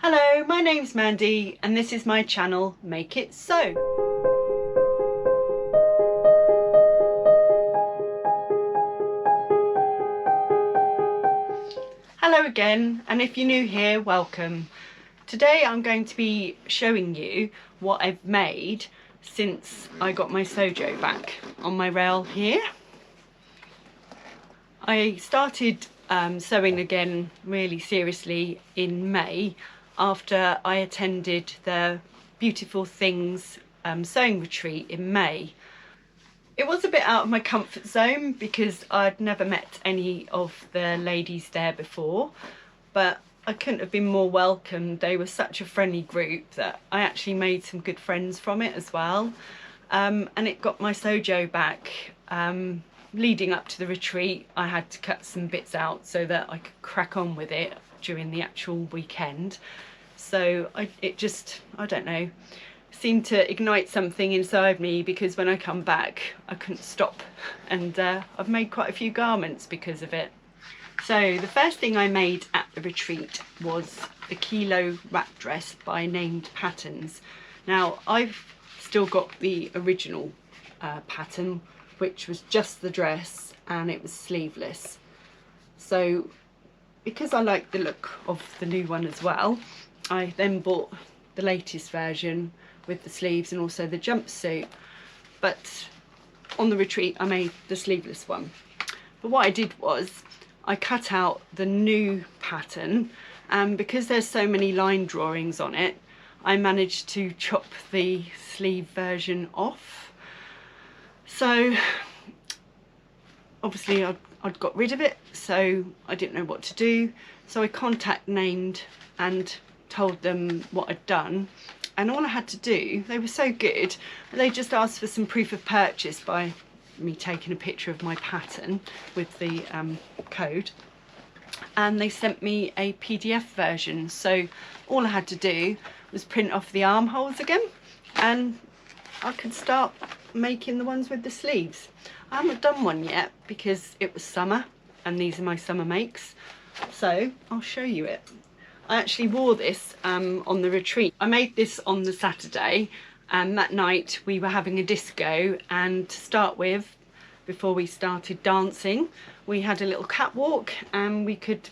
Hello, my name's Mandy and this is my channel, Make It Sew. Hello again, and if you're new here, welcome. Today I'm going to be showing you what I've made since I got my Sewjo back on my rail here. I started sewing again really seriously in May after I attended the Beautiful Things sewing retreat in May. It was a bit out of my comfort zone because I'd never met any of the ladies there before, but I couldn't have been more welcomed. They were such a friendly group that I actually made some good friends from it as well. And it got my Sewjo back. Leading up to the retreat, I had to cut some bits out so that I could crack on with it during the actual weekend. So it just, I don't know, seemed to ignite something inside me, because when I come back I couldn't stop, and I've made quite a few garments because of it. So the first thing I made at the retreat was the Keilo wrap dress by Named Patterns. Now I've still got the original pattern, which was just the dress and it was sleeveless. So because I like the look of the new one as well, I then bought the latest version with the sleeves and also the jumpsuit. But on the retreat I made the sleeveless one. But what I did was I cut out the new pattern, and because there's so many line drawings on it, I managed to chop the sleeve version off. So obviously I'd got rid of it, so I didn't know what to do. So I contact Named and told them what I'd done, and all I had to do, they were so good, they just asked for some proof of purchase by me taking a picture of my pattern with the code, and they sent me a PDF version. So all I had to do was print off the armholes again, and I could start making the ones with the sleeves. I haven't done one yet because it was summer and these are my summer makes, so I'll show you it. I actually wore this on the retreat. I made this on the Saturday, and that night we were having a disco, and to start with, before we started dancing, we had a little catwalk and we could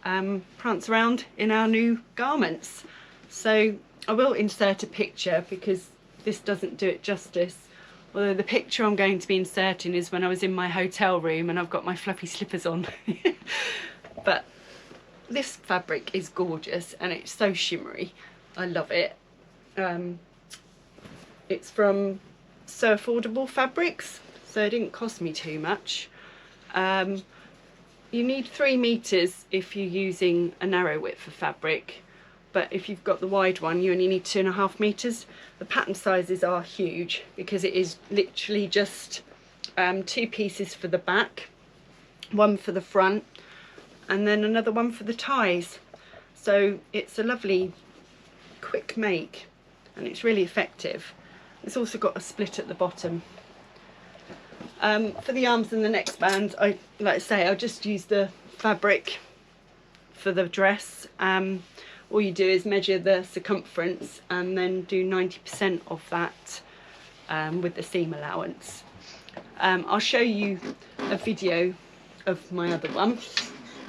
prance around in our new garments. So I will insert a picture because this doesn't do it justice. Although the picture I'm going to be inserting is when I was in my hotel room and I've got my fluffy slippers on. But this fabric is gorgeous and it's so shimmery. I love it. It's from So Affordable Fabrics, so it didn't cost me too much. You need 3 meters if you're using a narrow width of fabric, but if you've got the wide one you only need 2.5 meters. The pattern sizes are huge because it is literally just 2 pieces for the back, 1 for the front, and then another one for the ties. So it's a lovely quick make and it's really effective. It's also got a split at the bottom. For the arms and the neckband, like I say, I just use the fabric for the dress. All you do is measure the circumference and then do 90% of that with the seam allowance. I'll show you a video of my other one,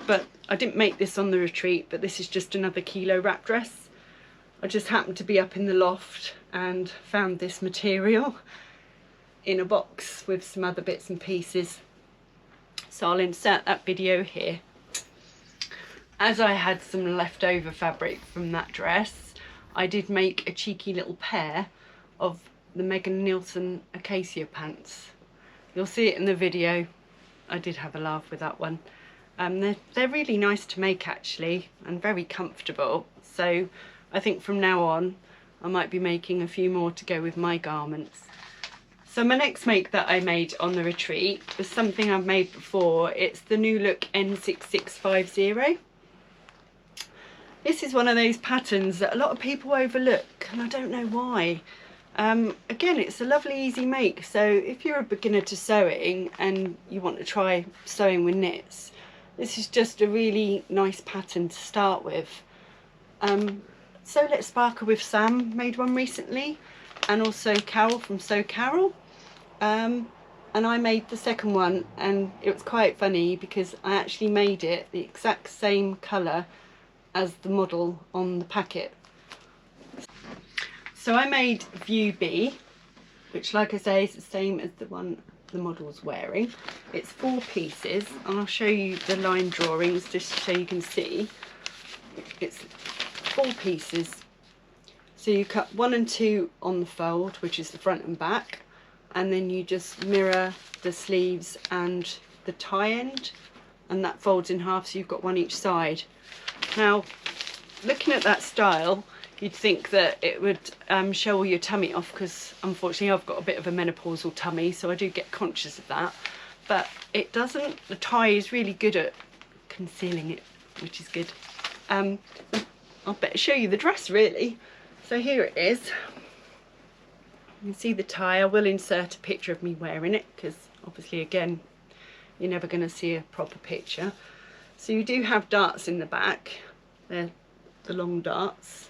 but I didn't make this on the retreat, but this is just another Keilo wrap dress. I just happened to be up in the loft and found this material in a box with some other bits and pieces. So I'll insert that video here. As I had some leftover fabric from that dress, I did make a cheeky little pair of the Megan Nielsen Acacia pants. You'll see it in the video. I did have a laugh with that one. They're really nice to make actually, and very comfortable. So I think from now on I might be making a few more to go with my garments. So my next make that I made on the retreat was something I've made before. It's the new Look N6650. This is one of those patterns that a lot of people overlook, and I don't know why. Again, it's a lovely easy make, so if you're a beginner to sewing and you want to try sewing with knits, this is just a really nice pattern to start with. So Let's Sparkle with Sam made one recently, and also Carol from Sew Carol. And I made the second one, and it was quite funny because I actually made it the exact same colour as the model on the packet. So I made View B, which, like I say, is the same as the one the model's wearing. It's 4 pieces, and I'll show you the line drawings just so you can see. It's 4 pieces. So you cut 1 and 2 on the fold, which is the front and back, and then you just mirror the sleeves and the tie end, and that folds in half, so you've got 1 each side. Now, looking at that style, you'd think that it would show all your tummy off, because unfortunately I've got a bit of a menopausal tummy, so I do get conscious of that. But it doesn't. The tie is really good at concealing it, which is good. I'll better show you the dress really. So here it is. You can see the tie. I will insert a picture of me wearing it, because obviously, again, you're never going to see a proper picture. So you do have darts in the back. They're the long darts.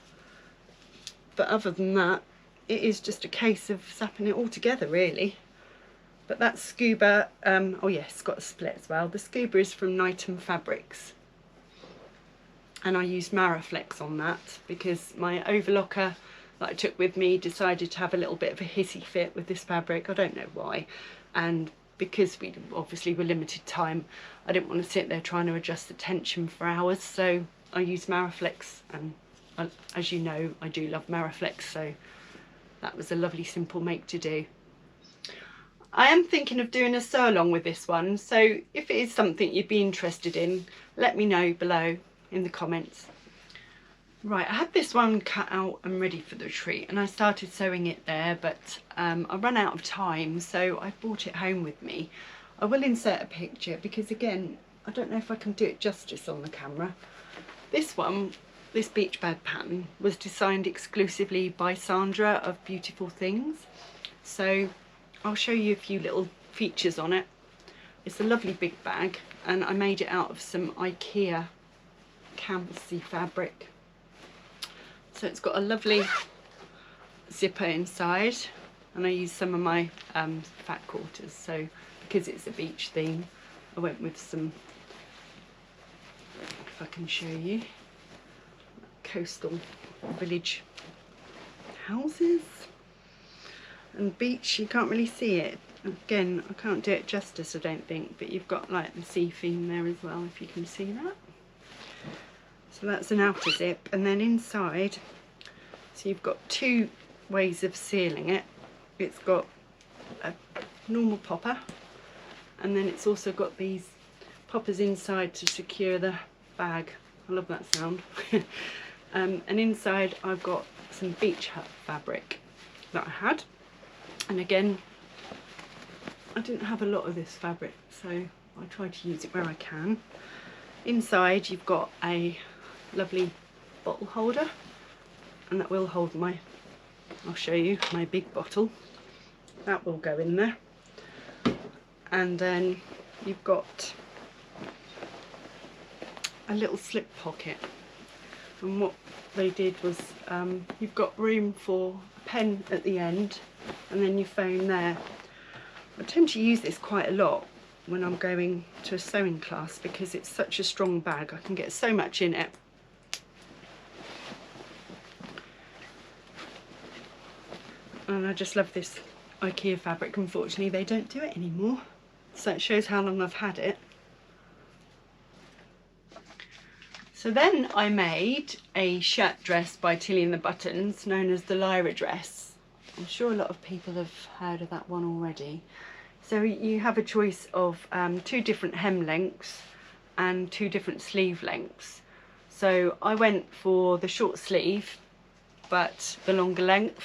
But other than that, it is just a case of zapping it all together really. But that's scuba. Oh yes, it's got a split as well. The scuba is from Nightham Fabrics, and I used Maraflex on that because my overlocker that I took with me decided to have a little bit of a hissy fit with this fabric. I don't know why, and because we obviously were limited time, I didn't want to sit there trying to adjust the tension for hours, so I used Maraflex, and as you know, I do love Maraflex, so that was a lovely simple make to do. I am thinking of doing a sew along with this one, so if it is something you'd be interested in, let me know below in the comments. Right, I had this one cut out and ready for the retreat, and I started sewing it there, but I ran out of time, so I brought it home with me. I will insert a picture because, again, I don't know if I can do it justice on the camera. This one, this beach bag pattern, was designed exclusively by Sandra of Beautiful Things, so I'll show you a few little features on it. It's a lovely big bag, and I made it out of some IKEA canvasy fabric. So it's got a lovely zipper inside, and I used some of my fat quarters, so because it's a beach theme I went with some, if I can show you, coastal village houses and beach. You can't really see it, again I can't do it justice I don't think, but you've got like the sea theme there as well, if you can see that. So that's an outer zip, and then inside, so you've got 2 ways of sealing it. It's got a normal popper, and then it's also got these poppers inside to secure the bag. I love that sound. And inside I've got some beach hut fabric that I had, and again I didn't have a lot of this fabric, so I try to use it where I can. Inside you've got a lovely bottle holder, and that will hold my, I'll show you, my big bottle. That will go in there. And then you've got a little slip pocket, and what they did was you've got room for a pen at the end, and then your phone there. I tend to use this quite a lot when I'm going to a sewing class because it's such a strong bag. I can get so much in it. And I just love this IKEA fabric. Unfortunately they don't do it anymore, so it shows how long I've had it. So then I made a shirt dress by Tilly and the Buttons, known as the Lyra dress. I'm sure a lot of people have heard of that one already. So you have a choice of 2 different hem lengths and 2 different sleeve lengths. So I went for the short sleeve, but the longer length.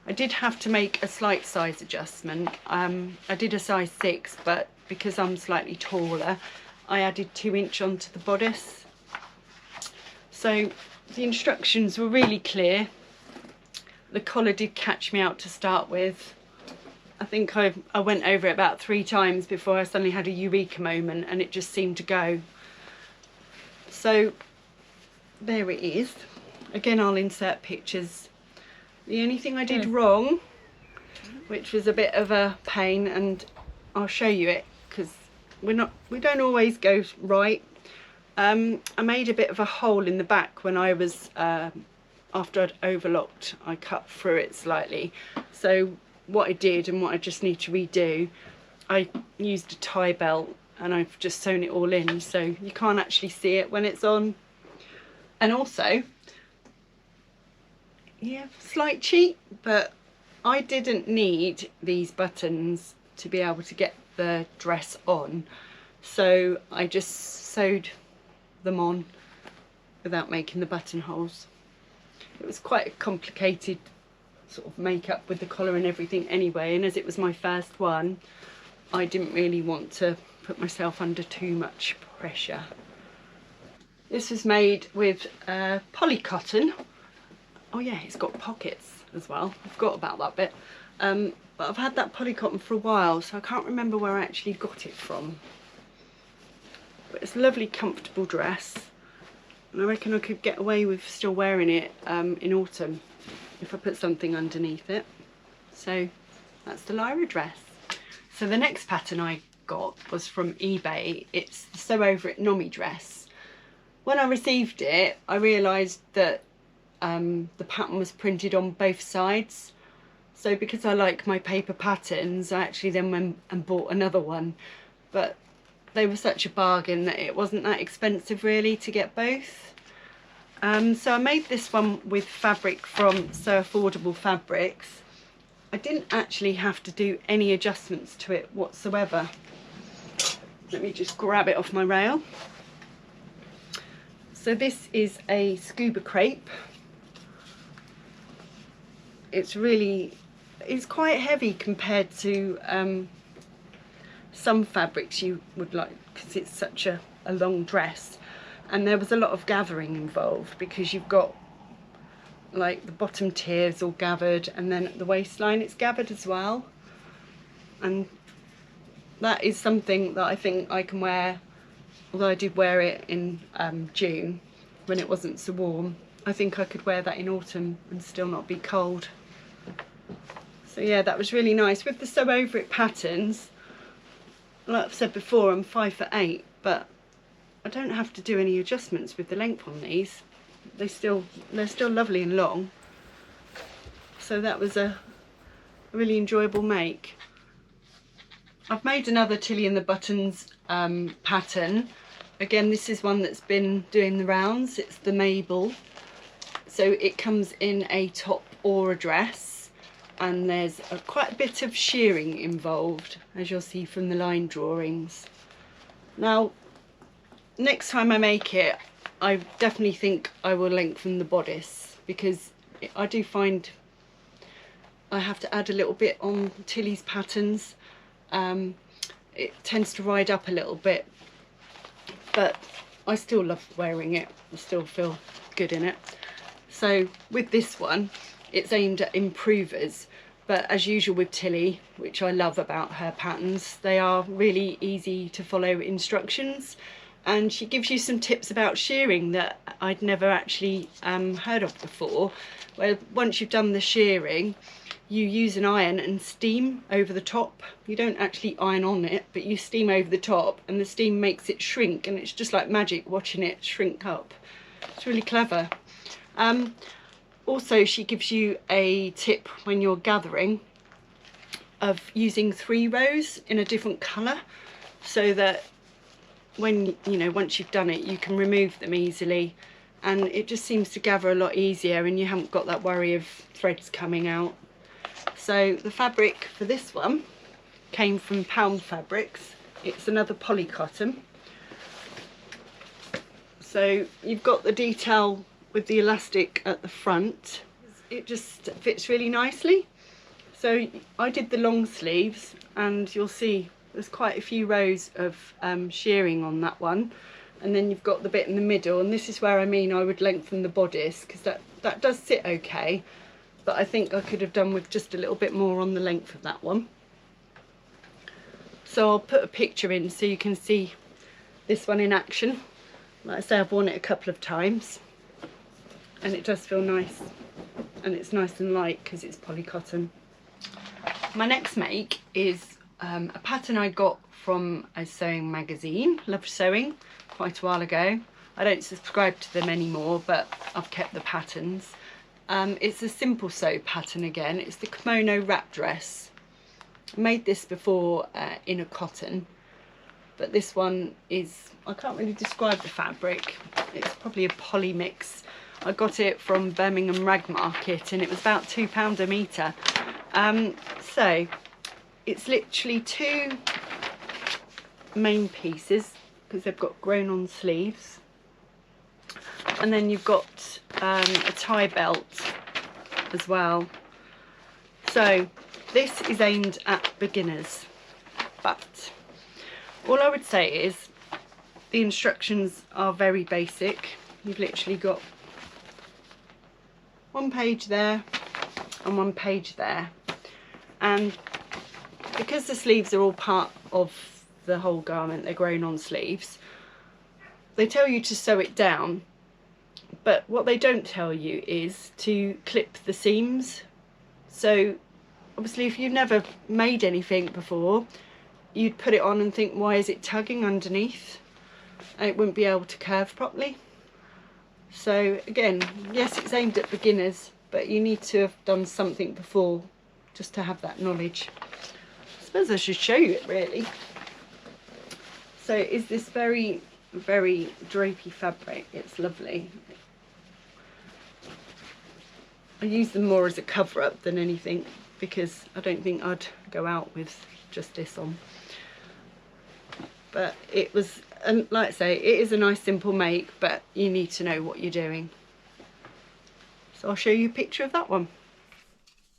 I did have to make a slight size adjustment. I did a size 6, but because I'm slightly taller, I added 2 inch onto the bodice. So the instructions were really clear. The collar did catch me out to start with. I think I went over it about 3 times before I suddenly had a eureka moment, and it just seemed to go. So there it is. Again, I'll insert pictures. The only thing I did wrong, which was a bit of a pain, and I'll show you it because we don't always go right. I made a bit of a hole in the back when I was after I'd overlocked. I cut through it slightly. So what I did, and what I just need to redo, I used a tie belt and I've just sewn it all in, so you can't actually see it when it's on. And also, yeah, slight cheat, but I didn't need these buttons to be able to get the dress on, so I just sewed them on without making the buttonholes. It was quite a complicated sort of makeup with the collar and everything anyway, and as it was my first one, I didn't really want to put myself under too much pressure. This was made with polycotton. Oh yeah, it's got pockets as well. I forgot about that bit. But I've had that polycotton for a while, so I can't remember where I actually got it from. But it's a lovely, comfortable dress. And I reckon I could get away with still wearing it in autumn if I put something underneath it. So that's the Lyra dress. So the next pattern I got was from eBay. It's the Sew Over It Nomi dress. When I received it, I realised that the pattern was printed on both sides. So because I like my paper patterns, I actually then went and bought another one. But they were such a bargain that it wasn't that expensive really to get both. So I made this one with fabric from So Affordable Fabrics. I didn't actually have to do any adjustments to it whatsoever. Let me just grab it off my rail. So this is a scuba crepe. It's quite heavy compared to some fabrics you would like, because it's such a long dress. And there was a lot of gathering involved, because you've got like the bottom tiers all gathered, and then at the waistline it's gathered as well. And that is something that I think I can wear, although I did wear it in June when it wasn't so warm. I think I could wear that in autumn and still not be cold. So yeah, that was really nice. With the Sew Over It patterns, like I've said before, I'm 5'8", but I don't have to do any adjustments with the length on these. They're still lovely and long. So that was a really enjoyable make. I've made another Tilly and the Buttons pattern. Again, this is one that's been doing the rounds. It's the Mabel. So it comes in a top or a dress, and there's quite a bit of shearing involved, as you'll see from the line drawings. Now, next time I make it, I definitely think I will lengthen the bodice, because I do find I have to add a little bit on Tilly's patterns. It tends to ride up a little bit, but I still love wearing it. I still feel good in it. So with this one, it's aimed at improvers, but as usual with Tilly, which I love about her patterns, they are really easy to follow instructions, and she gives you some tips about shearing that I'd never actually heard of before, where once you've done the shearing, you use an iron and steam over the top. You don't actually iron on it, but you steam over the top, and the steam makes it shrink, and it's just like magic watching it shrink up. It's really clever. Also, she gives you a tip when you're gathering of using 3 rows in a different colour, so that when, you know, once you've done it, you can remove them easily, and it just seems to gather a lot easier, and you haven't got that worry of threads coming out. So the fabric for this one came from Pound Fabrics. It's another polycotton. So you've got the detail with the elastic at the front. It just fits really nicely. So I did the long sleeves, and you'll see there's quite a few rows of shearing on that one, and then you've got the bit in the middle, and this is where I mean I would lengthen the bodice, because that does sit okay, but I think I could have done with just a little bit more on the length of that one. So I'll put a picture in so you can see this one in action. Like I say, I've worn it a couple of times. and it does feel nice, and it's nice and light because it's polycotton. My next make is a pattern I got from a sewing magazine, Love Sewing, quite a while ago. I don't subscribe to them anymore, but I've kept the patterns. It's a simple sew pattern again. It's the kimono wrap dress. I made this before in a cotton, but this one is, I can't really describe the fabric. It's probably a poly mix. I got it from Birmingham Rag Market and it was about £2 a metre. So it's literally two main pieces because they've got grown on sleeves, and then you've got a tie belt as well. So this is aimed at beginners, but all I would say is the instructions are very basic. You've literally got one page there and one page there, and because the sleeves are all part of the whole garment, they're grown on sleeves, they tell you to sew it down, but what they don't tell you is to clip the seams. So obviously if you've never made anything before, you'd put it on and think, why is it tugging underneath? And it wouldn't be able to curve properly. So again, yes, it's aimed at beginners, but you need to have done something before just to have that knowledge. I suppose I should show you it really. So it is this very, very drapey fabric. It's lovely. I use them more as a cover-up than anything, because I don't think I'd go out with just this on. But it was, and like I say, it is a nice simple make, but you need to know what you're doing. So I'll show you a picture of that one.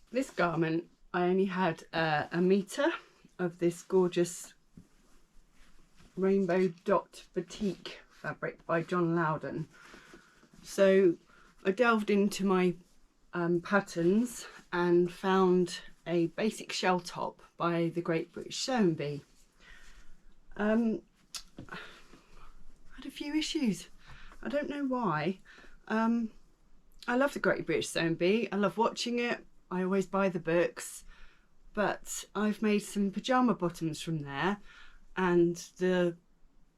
This garment, I only had a metre of this gorgeous rainbow dot batik fabric by John Loudon. So I delved into my patterns and found a basic shell top by the Great British Sewing Bee. I had a few issues. I don't know why. I love the Great British Sewing Bee. I love watching it. I always buy the books, but I've made some pyjama bottoms from there, and the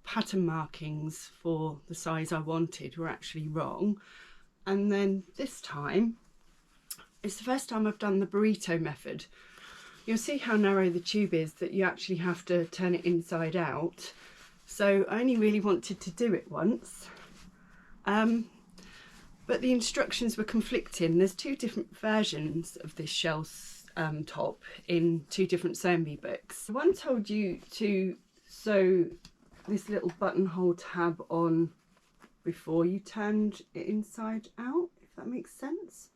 pattern markings for the size I wanted were actually wrong. And then this time, it's the first time I've done the burrito method. You'll see how narrow the tube is, that you actually have to turn it inside out. So I only really wanted to do it once. But the instructions were conflicting. There's two different versions of this shell top in two different sewing bee books. One told you to sew this little buttonhole tab on before you turned it inside out, if that makes sense.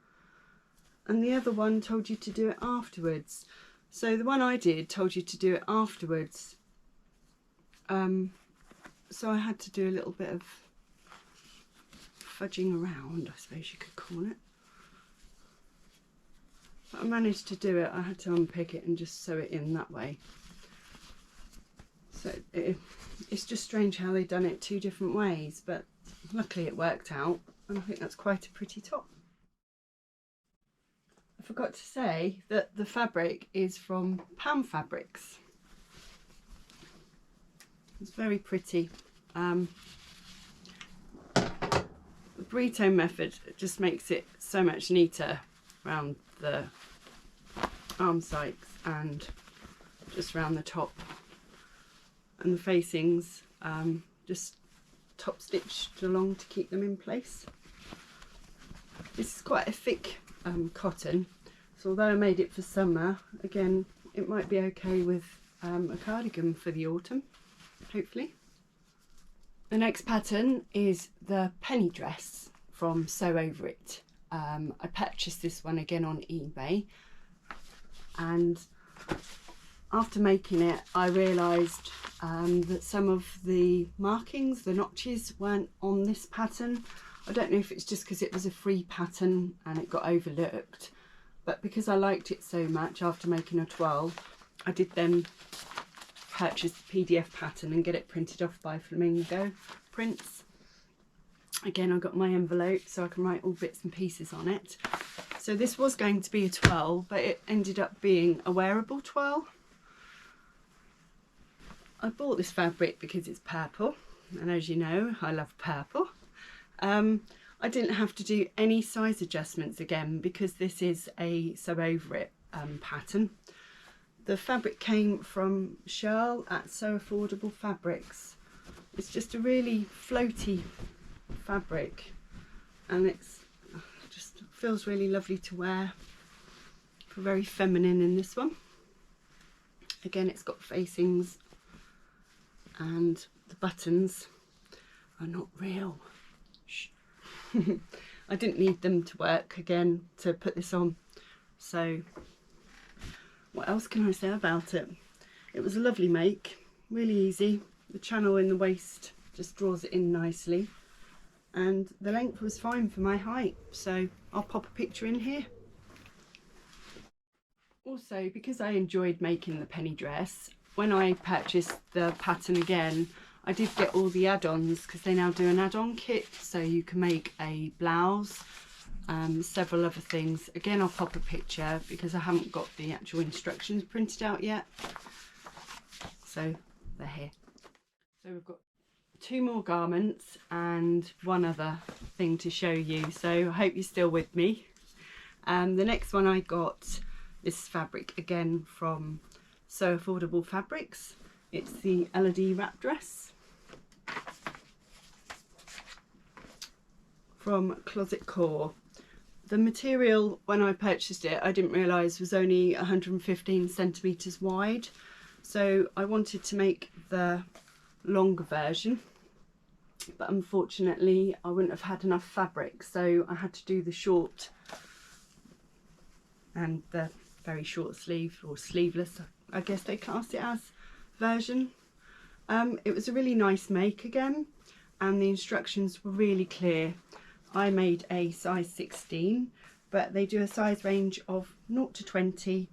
And the other one told you to do it afterwards. So the one I did told you to do it afterwards. So I had to do a little bit of fudging around, I suppose you could call it. But I managed to do it. I had to unpick it and just sew it in that way. So it's just strange how they've done it two different ways, but luckily it worked out, and I think that's quite a pretty top. I forgot to say that the fabric is from Palm Fabrics. It's very pretty. The burrito method just makes it so much neater around the arm sights and just around the top, and the facings just top stitched along to keep them in place. This is quite a thick cotton, so although I made it for summer, again it might be okay with a cardigan for the autumn, hopefully. The next pattern is the penny dress from Sew Over It. I purchased this one again on eBay, and after making it I realised that some of the markings, the notches, weren't on this pattern. I don't know if it's just because it was a free pattern and it got overlooked, but because I liked it so much after making a 12, I did then purchase the PDF pattern and get it printed off by Flamingo Prints. Again, I got my envelope so I can write all bits and pieces on it. So this was going to be a twirl, but it ended up being a wearable twirl. I bought this fabric because it's purple, and as you know, I love purple. I didn't have to do any size adjustments again because this is a sew over it pattern. The fabric came from Shirl at Sew Affordable Fabrics. It's just a really floaty fabric, and it's just feels really lovely to wear. Feel very feminine in this one. Again, it's got facings, and the buttons are not real. Shh. I didn't need them to work again to put this on. So what else can I say about it? It was a lovely make, really easy. The channel in the waist just draws it in nicely, and the length was fine for my height, so I'll pop a picture in here. Also, because I enjoyed making the penny dress, when I purchased the pattern again, I did get all the add-ons because they now do an add-on kit, so you can make a blouse, several other things. Again, I'll pop a picture because I haven't got the actual instructions printed out yet, so they're here. So we've got 2 more garments and one other thing to show you, so I hope you're still with me. The next one, I got this fabric again from Sew Affordable Fabrics. It's the Elodie wrap dress from Closet Core. The material, when I purchased it, I didn't realise was only 115 centimetres wide, so I wanted to make the longer version, but unfortunately I wouldn't have had enough fabric, so I had to do the short and the very short sleeve, or sleeveless, I guess they class it as, version. It was a really nice make again, and the instructions were really clear. I made a size 16, but they do a size range of 0 to 20.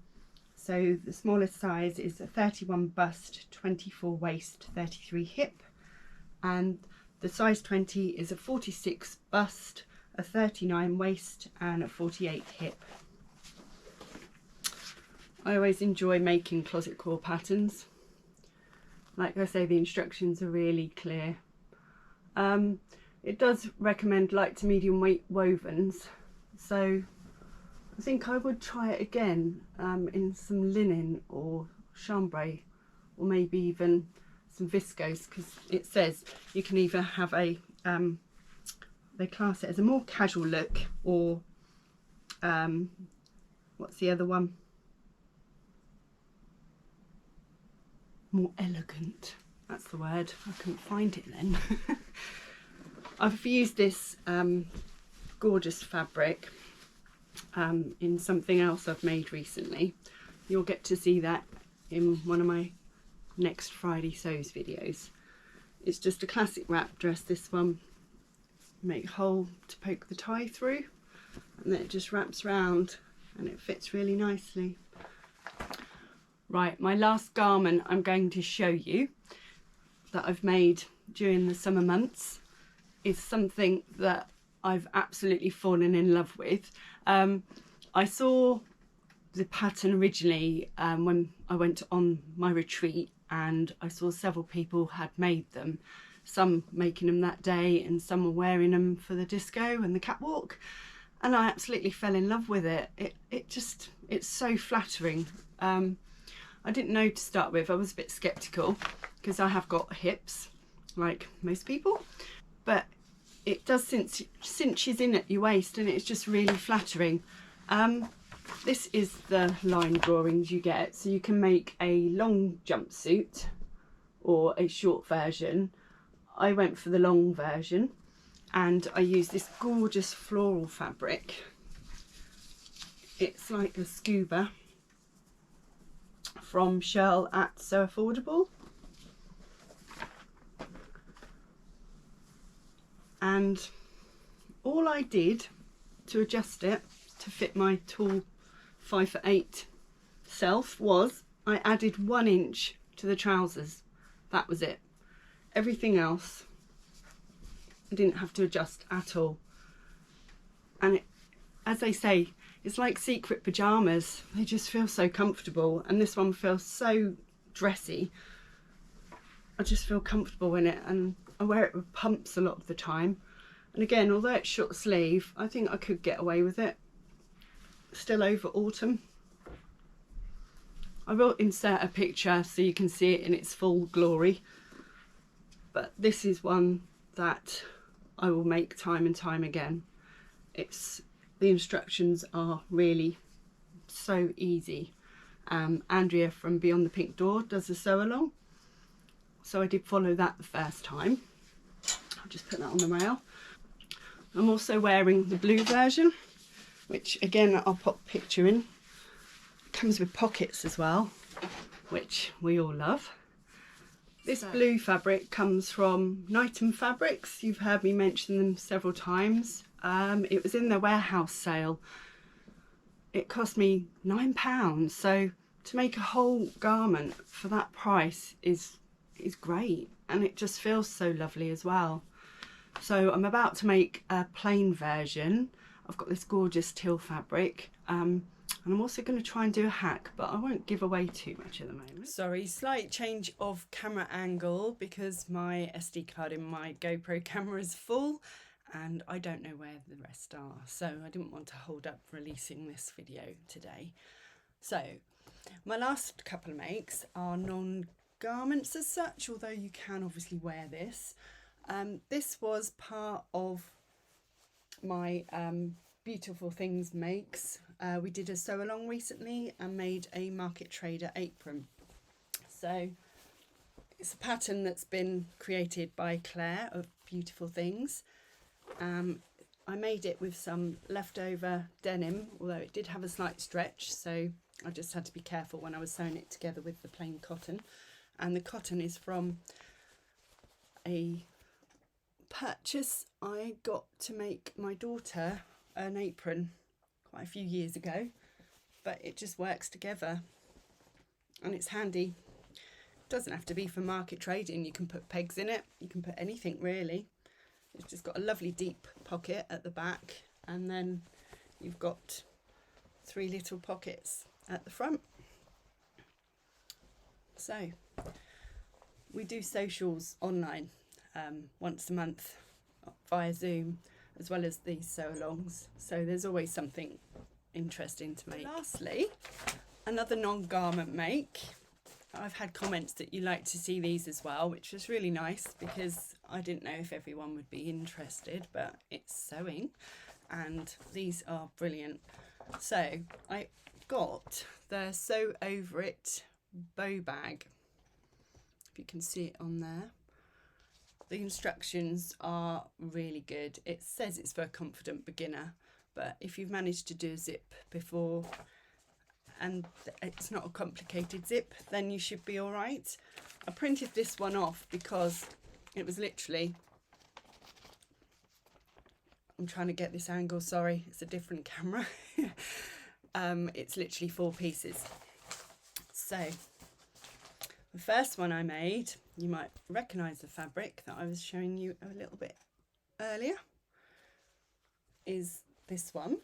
So the smallest size is a 31 bust, 24 waist, 33 hip, and the size 20 is a 46 bust, a 39 waist and a 48 hip. I always enjoy making Closet Core patterns. Like I say, the instructions are really clear. It does recommend light to medium weight wovens, so I think I would try it again in some linen or chambray, or maybe even some viscose, because it says you can either have a they class it as a more casual look, or what's the other one, more elegant. That's the word, I couldn't find it then. I've used this gorgeous fabric in something else I've made recently. You'll get to see that in one of my next Friday Sews videos. It's just a classic wrap dress, this one. Make a hole to poke the tie through, and then it just wraps round and it fits really nicely. Right, my last garment I'm going to show you that I've made during the summer months is something that I've absolutely fallen in love with. I saw the pattern originally when I went on my retreat, and I saw several people had made them, some making them that day and some were wearing them for the disco and the catwalk, and I absolutely fell in love with it. It's so flattering. I didn't know to start with. I was a bit skeptical because I have got hips like most people, but it does cinches in at your waist, and it's just really flattering. This is the line drawings you get, so you can make a long jumpsuit or a short version. I went for the long version, and I used this gorgeous floral fabric. It's like a scuba from Shirl at Sew Affordable, and all I did to adjust it to fit my tall 5'8" self was I added 1 inch to the trousers. That was it. Everything else I didn't have to adjust at all. And it, as they say, it's like secret pyjamas. They just feel so comfortable, and this one feels so dressy. I just feel comfortable in it, and I wear it with pumps a lot of the time. And again, although it's short sleeve, I think I could get away with it. Still over autumn. I will insert a picture so you can see it in its full glory. But this is one that I will make time and time again. The instructions are really so easy. Andrea from Beyond the Pink Door does a sew along, so I did follow that the first time. I'll just put that on the rail. I'm also wearing the blue version, which again I'll pop a picture in. It comes with pockets as well, which we all love. This blue fabric comes from Nightham Fabrics. You've heard me mention them several times. It was in their warehouse sale. It cost me £9, so to make a whole garment for that price is great, and it just feels so lovely as well. So I'm about to make a plain version. I've got this gorgeous teal fabric, and I'm also going to try and do a hack, but I won't give away too much at the moment. Sorry, slight change of camera angle because my SD card in my GoPro camera is full and I don't know where the rest are, so I didn't want to hold up releasing this video today. So my last couple of makes are non-garments as such, although you can obviously wear this. This was part of my Beautiful Things makes. We did a sew along recently and made a market trader apron. So it's a pattern that's been created by Claire of Beautiful Things. I made it with some leftover denim, although it did have a slight stretch, so I just had to be careful when I was sewing it together with the plain cotton. And the cotton is from a purchase I got to make my daughter an apron quite a few years ago, but it just works together and it's handy. It doesn't have to be for market trading. You can put pegs in it, you can put anything really. It's just got a lovely deep pocket at the back, and then you've got 3 little pockets at the front. So we do socials online once a month via Zoom, as well as these sew alongs, so there's always something interesting to make. Lastly, another non-garment make. I've had comments that you like to see these as well, which was really nice because I didn't know if everyone would be interested, but it's sewing and these are brilliant. So I got the Sew Over It bow bag, if you can see it on there. The instructions are really good. It says it's for a confident beginner, but if you've managed to do a zip before and it's not a complicated zip, then you should be all right. I printed this one off because it was literally, I'm trying to get this angle, sorry, it's a different camera. It's literally 4 pieces. So the first one I made, you might recognise the fabric that I was showing you a little bit earlier, is this one.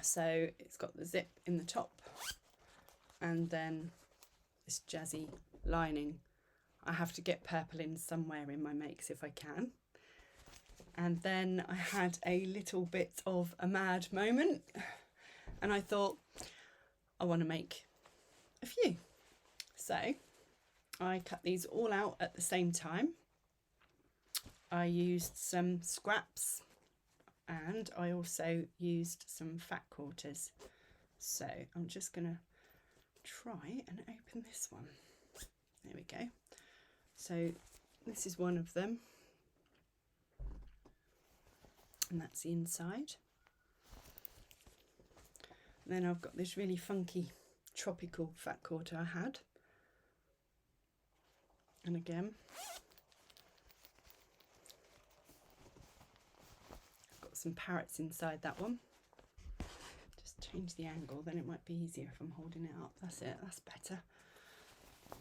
So it's got the zip in the top and then this jazzy lining. I have to get purple in somewhere in my makes if I can. And then I had a little bit of a mad moment and I thought I want to make a few. So I cut these all out at the same time. I used some scraps and I also used some fat quarters. So I'm just going to try and open this one. There we go. So this is one of them. And that's the inside. And then I've got this really funky tropical fat quarter I had. And again, some parrots inside that one. Just change the angle, then it might be easier if I'm holding it up. That's it, that's better.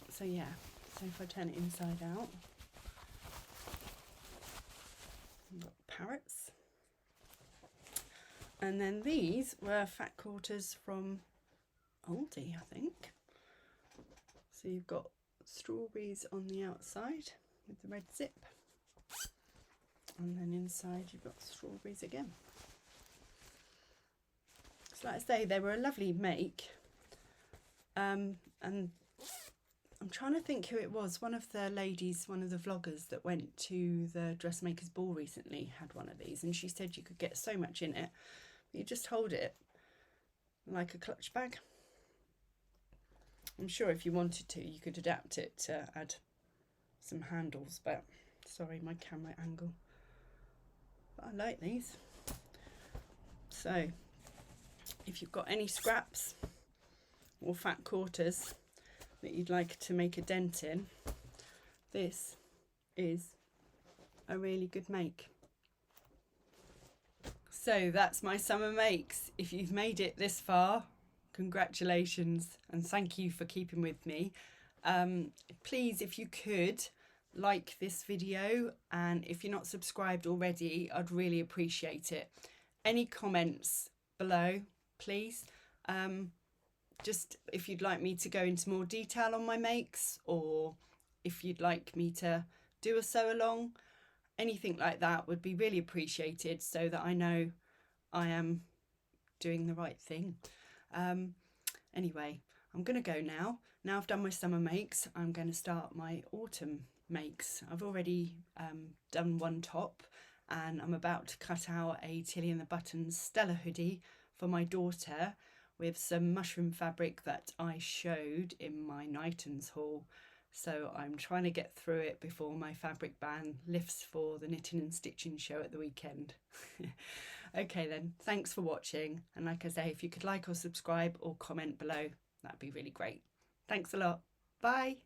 So yeah, so if I turn it inside out, We've got parrots. And then these were fat quarters from Aldi, I think. So you've got strawberries on the outside with the red zip. And then inside you've got strawberries again. So like I say, they were a lovely make. And I'm trying to think who it was. One of the ladies, one of the vloggers that went to the dressmaker's ball recently had one of these, and she said you could get so much in it. You just hold it like a clutch bag. I'm sure if you wanted to, you could adapt it to add some handles, but sorry, my camera angle. But I like these. So if you've got any scraps or fat quarters that you'd like to make a dent in, this is a really good make. So that's my summer makes. If you've made it this far, congratulations and thank you for keeping with me. Please, if you could, like this video, and if you're not subscribed already, I'd really appreciate it. Any comments below, please. Just if you'd like me to go into more detail on my makes, or if you'd like me to do a sew along, anything like that would be really appreciated, so that I know I am doing the right thing. Anyway, I'm going to go now. Now I've done my summer makes, I'm going to start my autumn makes. I've already done one top, and I'm about to cut out a Tilly and the Buttons Stella hoodie for my daughter with some mushroom fabric that I showed in my Nightons haul. So I'm trying to get through it before my fabric ban lifts for the knitting and stitching show at the weekend. Okay then, thanks for watching, and like I say, if you could like or subscribe or comment below, that'd be really great. Thanks a lot. Bye.